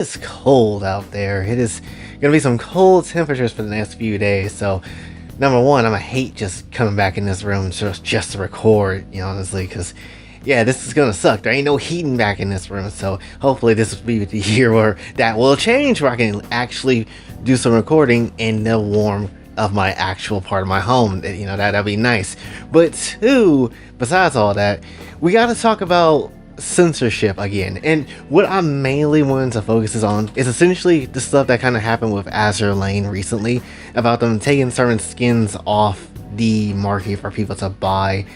It's cold out there. It is gonna be some cold temperatures for the next few days. So, number one, I'm gonna hate just coming back in this room just to record, honestly, because yeah, this is gonna suck. There ain't no heating back in this room. So, hopefully, this will be the year where that will change, where I can actually do some recording in the warm of my actual part of my home. That'd be nice. But two, besides all that, we gotta talk about censorship again, and what I mainly wanted to focus on is essentially the stuff that kind of happened with Azure Lane recently, about them taking certain skins off the market for people to buy,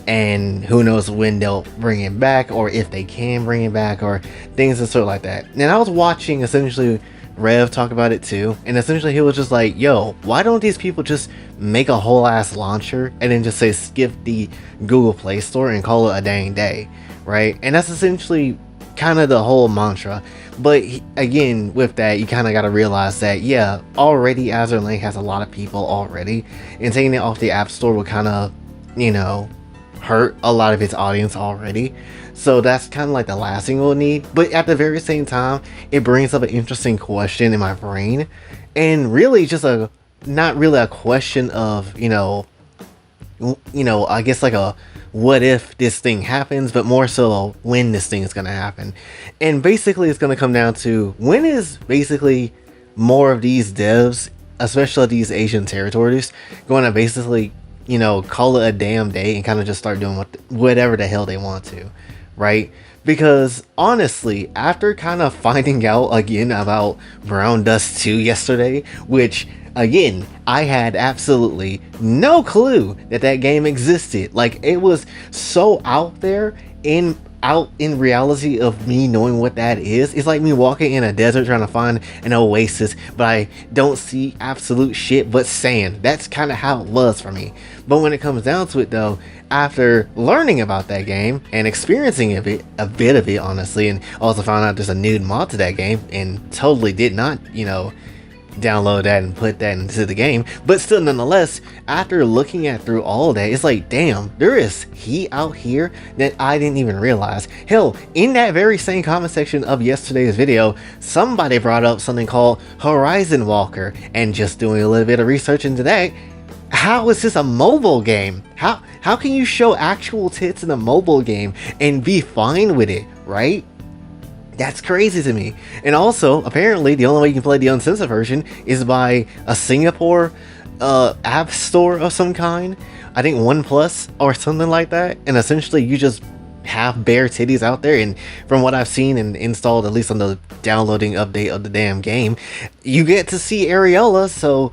and who knows when they'll bring it back, or if they can bring it back, or things of sort like that. And I was watching essentially Rev talk about it too, and essentially he was just like, yo, why don't these people just make a whole ass launcher and then just say skip the Google Play Store and call it a dang day, right? And that's essentially kind of the whole mantra. But again, with that, you kind of got to realize that, yeah, already Azure Lane has a lot of people already, and taking it off the App Store would kind of, hurt a lot of its audience already. So that's kind of like the last thing we'll need. But at the very same time, it brings up an interesting question in my brain, and really just not really a question of, I guess like a what if this thing happens, but more so when this thing is going to happen. And basically it's going to come down to, when is basically more of these devs, especially these Asian territories, going to basically, call it a damn day and kind of just start doing whatever the hell they want to, right? Because honestly, after kind of finding out again about Brown Dust 2 yesterday, which again, I had absolutely no clue that game existed. Like, it was so out there in reality of me knowing what that is. It's like me walking in a desert trying to find an oasis, but I don't see absolute shit but sand. That's kind of how it was for me. But when it comes down to it though, after learning about that game and experiencing a bit of it honestly, and also found out there's a nude mod to that game and totally did not, download that and put that into the game, but still nonetheless, after looking through all that, it's like, damn, there is heat out here that I didn't even realize. Hell, in that very same comment section of yesterday's video, somebody brought up something called Horizon Walker, and just doing a little bit of research into that, how is this a mobile game? How can you show actual tits in a mobile game and be fine with it, right? That's crazy to me. And also, apparently, the only way you can play the uncensored version is by a Singapore app store of some kind. I think OnePlus or something like that. And essentially, you just have bare titties out there. And from what I've seen and installed, at least on the downloading update of the damn game, you get to see areola. So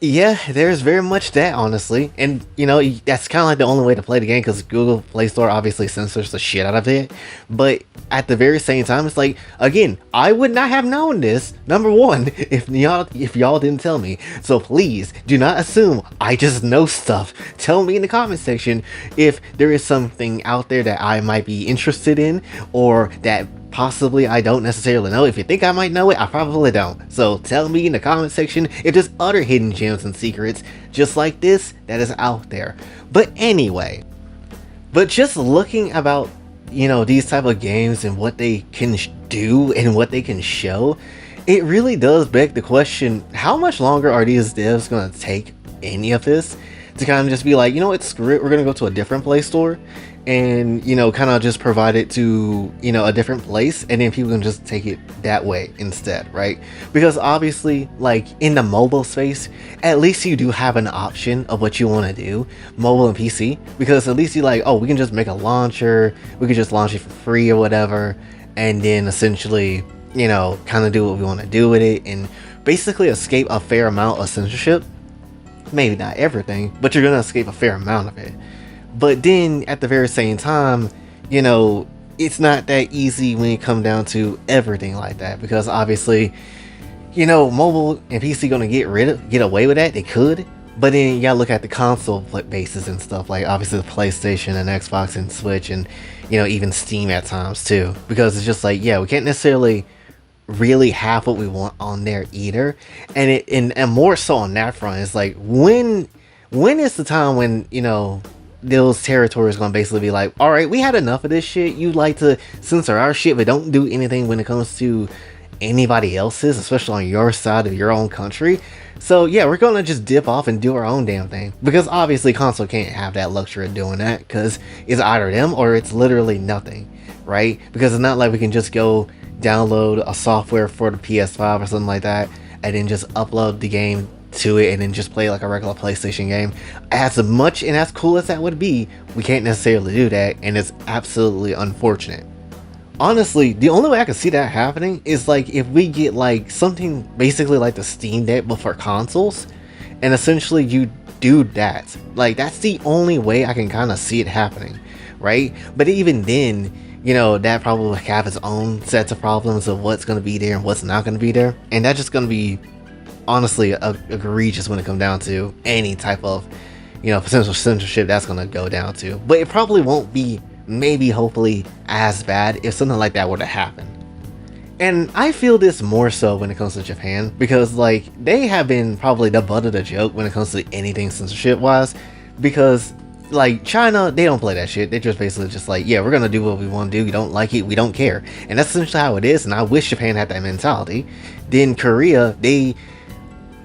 yeah, there's very much that, honestly. And that's kind of like the only way to play the game, because Google Play Store obviously censors the shit out of it. But at the very same time, it's like, again, I would not have known this, number one, if y'all didn't tell me. So please do not assume I just know stuff. Tell me in the comment section if there is something out there that I might be interested in, or that possibly I don't necessarily know. If you think I might know it, I probably don't. So tell me in the comment section if there's other hidden gems and secrets just like this that is out there. But anyway, just looking about, these type of games and what they can do and what they can show, it really does beg the question, how much longer are these devs going to take any of this to kind of just be like, what, screw it, we're going to go to a different Play Store and kind of just provide it to a different place, and then people can just take it that way instead, right? Because obviously, like, in the mobile space, at least you do have an option of what you want to do, mobile and PC, because at least you like, oh, we can just make a launcher, we can just launch it for free or whatever, and then essentially kind of do what we want to do with it, and basically escape a fair amount of censorship. Maybe not everything, but you're gonna escape a fair amount of it. But then at the very same time, it's not that easy when it comes down to everything like that, because obviously, mobile and PC gonna get away with that. They could, but then you gotta look at the console bases and stuff, like obviously the PlayStation and Xbox and Switch, and even Steam at times too, because it's just like, yeah, we can't necessarily really have what we want on there either. And more so on that front, it's like, when is the time when those territories gonna basically be like, all right, we had enough of this shit. You like to censor our shit, but don't do anything when it comes to anybody else's, especially on your side of your own country. So yeah, we're gonna just dip off and do our own damn thing, because obviously console can't have that luxury of doing that, because it's either them or it's literally nothing, right? Because it's not like we can just go download a software for the PS5 or something like that and then just upload the game to it and then just play like a regular PlayStation game. As much and as cool as that would be, we can't necessarily do that, and it's absolutely unfortunate. Honestly, the only way I can see that happening is like if we get like something basically like the Steam Deck but for consoles, and essentially you do that. Like that's the only way I can kind of see it happening, right? But even then, you know, that probably will have its own sets of problems of what's going to be there and what's not going to be there, and that's just going to be honestly egregious when it comes down to any type of, you know, potential censorship that's going to go down to. But it probably won't be, maybe hopefully, as bad if something like that were to happen. And I feel this more so when it comes to Japan, because like they have been probably the butt of the joke when it comes to anything censorship wise, because like China, they don't play that shit. They just basically just like, yeah, we're gonna do what we want to do. You don't like it, we don't care. And that's essentially how it is, and I wish Japan had that mentality. Then Korea, they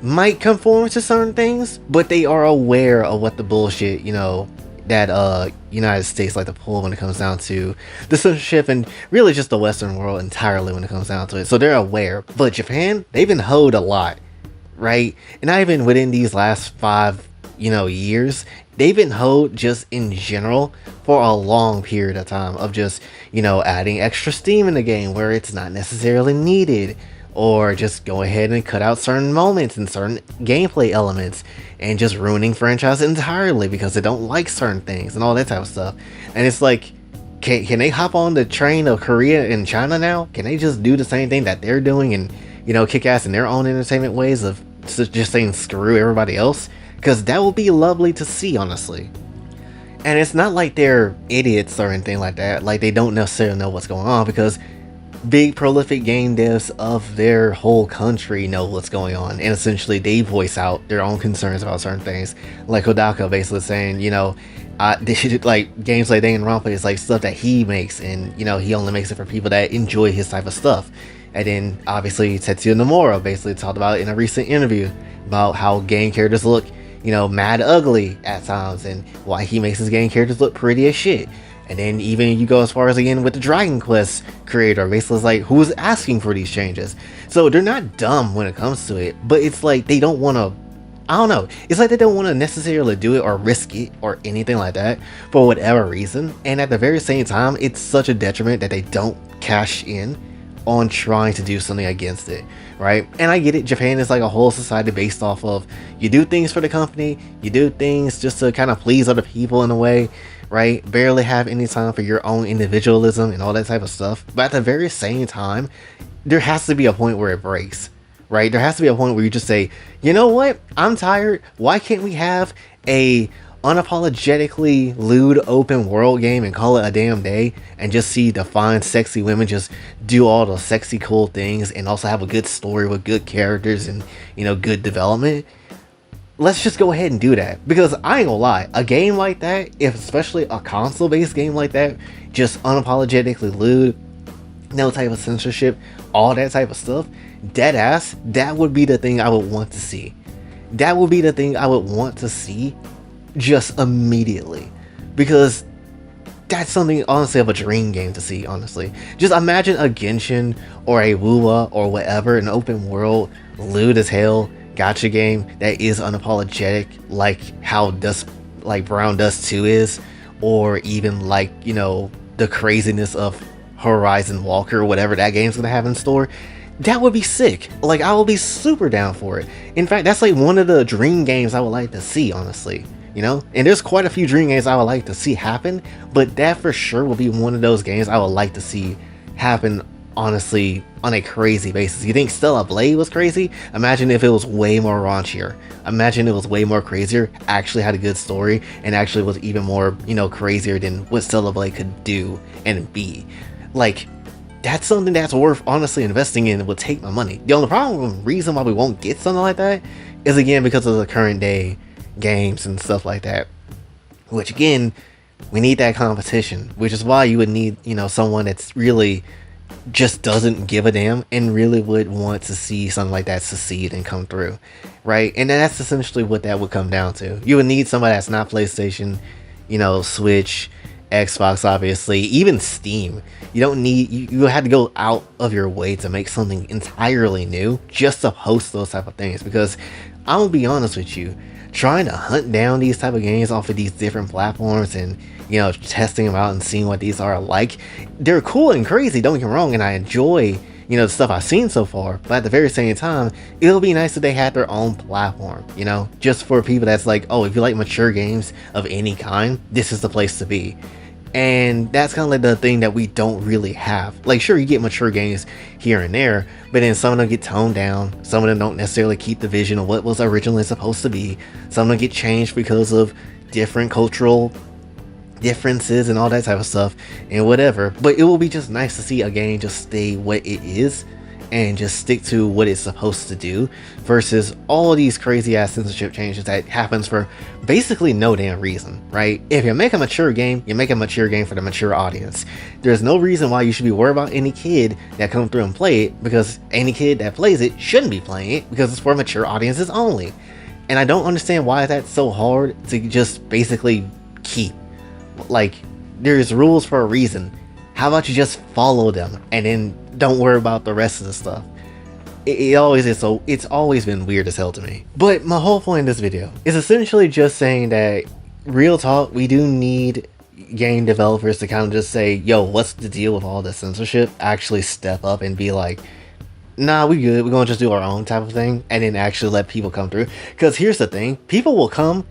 might conform to certain things, but they are aware of what the bullshit, you know, that United States like to pull when it comes down to the censorship, and really just the Western world entirely when it comes down to it. So they're aware. But Japan, they've been hoed a lot, right? And not even within these last 5, you know, years, they've been hoed just in general for a long period of time of just, you know, adding extra steam in the game where it's not necessarily needed, or just go ahead and cut out certain moments and certain gameplay elements and just ruining franchises entirely because they don't like certain things and all that type of stuff. And it's like, can they hop on the train of Korea and China now? Can they just do the same thing that they're doing and, you know, kick ass in their own entertainment ways of just saying screw everybody else? Because that would be lovely to see, honestly. And it's not like they're idiots or anything like that. Like, they don't necessarily know what's going on, because big prolific game devs of their whole country know what's going on, and essentially they voice out their own concerns about certain things. Like Kodaka basically saying, you know, like games like Danganronpa is like stuff that he makes, and you know, he only makes it for people that enjoy his type of stuff. And then obviously Tetsuya Nomura basically talked about it in a recent interview about how game characters look, you know, mad ugly at times, and why he makes his game characters look pretty as shit. And then even you go as far as again with the Dragon Quest creator, basically it's like, who's asking for these changes? So they're not dumb when it comes to it, but it's like they don't want to, I don't know, it's like they don't want to necessarily do it or risk it or anything like that for whatever reason. And at the very same time, it's such a detriment that they don't cash in on trying to do something against it, right? And I get it, Japan is like a whole society based off of, you do things for the company, you do things just to kind of please other people in a way, right? Barely have any time for your own individualism and all that type of stuff. But at the very same time, there has to be a point where it breaks, right? There has to be a point where you just say, you know what? I'm tired. Why can't we have a unapologetically lewd open world game and call it a damn day, and just see the fine sexy women just do all the sexy cool things and also have a good story with good characters and, you know, good development? Let's just go ahead and do that. Because I ain't gonna lie, a game like that, if especially a console based game like that, just unapologetically lewd, no type of censorship, all that type of stuff, dead ass, that would be the thing I would want to see. That would be the thing I would want to see just immediately. Because that's something honestly of a dream game to see, honestly. Just imagine a Genshin or a Wuwa or whatever, an open world, lewd as hell gacha game that is unapologetic, like how Dust, like Brown Dust 2 is, or even like, you know, the craziness of Horizon Walker, whatever that game's gonna have in store. That would be sick. Like, I will be super down for it. In fact, that's like one of the dream games I would like to see, honestly, you know? And there's quite a few dream games I would like to see happen, but that for sure will be one of those games I would like to see happen, honestly, on a crazy basis. You think Stellar Blade was crazy? Imagine if it was way more raunchier. Imagine it was way more crazier, actually had a good story, and actually was even more, you know, crazier than what Stellar Blade could do and be. Like, that's something that's worth honestly investing in and would take my money. The only problem, reason why we won't get something like that is again because of the current day games and stuff like that. Which again, we need that competition, which is why you would need, you know, someone that's really just doesn't give a damn and really would want to see something like that succeed and come through, right? And that's essentially what that would come down to. You would need somebody that's not PlayStation, Switch, Xbox, obviously, even Steam. You don't need, you had to go out of your way to make something entirely new just to host those type of things. Because I'm gonna be honest with you, trying to hunt down these type of games off of these different platforms and testing them out and seeing what these are like, they're cool and crazy, don't get me wrong, and I enjoy the stuff I've seen so far, but at the very same time, it'll be nice if they had their own platform, just for people that's like, oh, if you like mature games of any kind, this is the place to be. And that's kind of like the thing that we don't really have. Like, sure, you get mature games here and there, but then some of them get toned down. Some of them don't necessarily keep the vision of what was originally supposed to be. Some of them get changed because of different cultural differences and all that type of stuff and whatever. But it will be just nice to see a game just stay what it is and just stick to what it's supposed to do, versus all these crazy ass censorship changes that happens for basically no damn reason, right? If you make a mature game, you make a mature game for the mature audience. There's no reason why you should be worried about any kid that comes through and play it, because any kid that plays it shouldn't be playing it, because it's for mature audiences only. And I don't understand why that's so hard to just basically keep. Like, there's rules for a reason. How about you just follow them and then don't worry about the rest of the stuff? It always is, so it's always been weird as hell to me. But my whole point in this video is essentially just saying that, real talk, we do need game developers to kind of just say, yo, what's the deal with all this censorship? Actually step up and be like, nah, we good, we're gonna just do our own type of thing, and then actually let people come through. Because here's the thing, people will come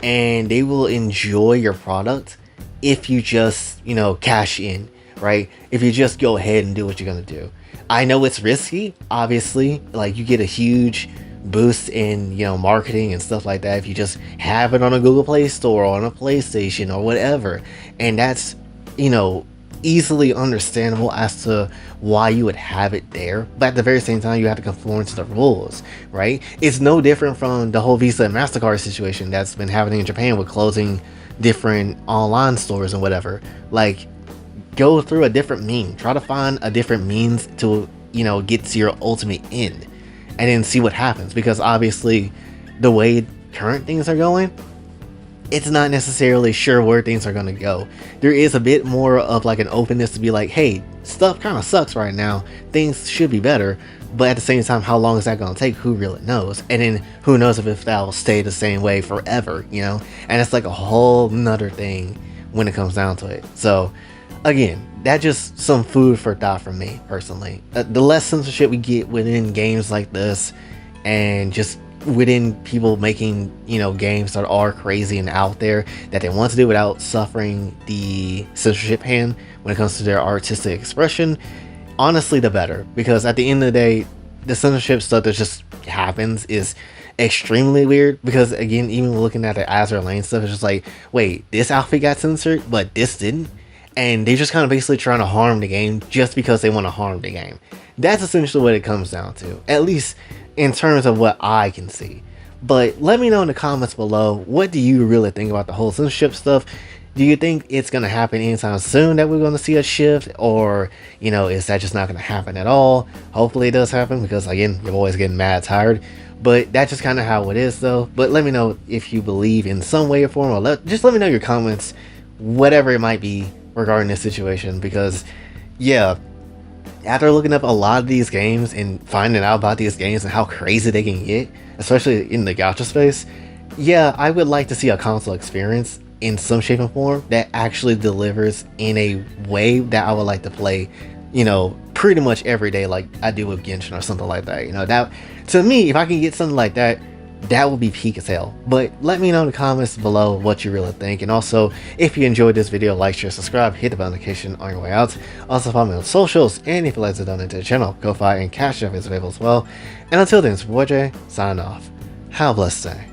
and they will enjoy your product if you just, cash in, right? If you just go ahead and do what you're gonna do. I know it's risky, obviously, like you get a huge boost in, marketing and stuff like that if you just have it on a Google Play Store or on a PlayStation or whatever. And that's, easily understandable as to why you would have it there, but at the very same time you have to conform to the rules, right? It's no different from the whole Visa and MasterCard situation that's been happening in Japan with closing different online stores and whatever. Like, go through a different mean, try to find a different means to get to your ultimate end, and then see what happens. Because obviously the way current things are going, it's not necessarily sure where things are going to go. There is a bit more of like an openness to be like, hey, stuff kind of sucks right now, things should be better, but at the same time, how long is that going to take? Who really knows? And then who knows if that will stay the same way forever, and it's like a whole nother thing when it comes down to it. So again, that's just some food for thought from me personally. The less censorship we get within games like this, and just within people making games that are crazy and out there that they want to do without suffering the censorship hand when it comes to their artistic expression, honestly the better. Because at the end of the day, the censorship stuff that just happens is extremely weird. Because again, even looking at the Azure Lane stuff, it's just like, wait, this outfit got censored but this didn't, and they're just kind of basically trying to harm the game just because they want to harm the game. That's essentially what it comes down to, at least in terms of what I can see. But let me know in the comments below, what do you really think about the whole censorship stuff? Do you think it's going to happen anytime soon that we're going to see a shift? Or, is that just not going to happen at all? Hopefully it does happen, because again, you're always getting mad tired. But that's just kind of how it is though. But let me know if you believe in some way or form, or just let me know your comments, whatever it might be regarding this situation. Because yeah, after looking up a lot of these games and finding out about these games and how crazy they can get, especially in the gacha space, yeah, I would like to see a console experience in some shape and form that actually delivers in a way that I would like to play, pretty much every day, like I do with Genshin or something like that. That, to me, if I can get something like that, that would be peak as hell. But let me know in the comments below what you really think. And also, if you enjoyed this video, like, share, subscribe, hit the bell notification on your way out. Also follow me on socials, and if you'd like to donate to the channel, Kofi and Cash App is available as well. And until then, it's your boy Jay, signing off. Have a blessed day.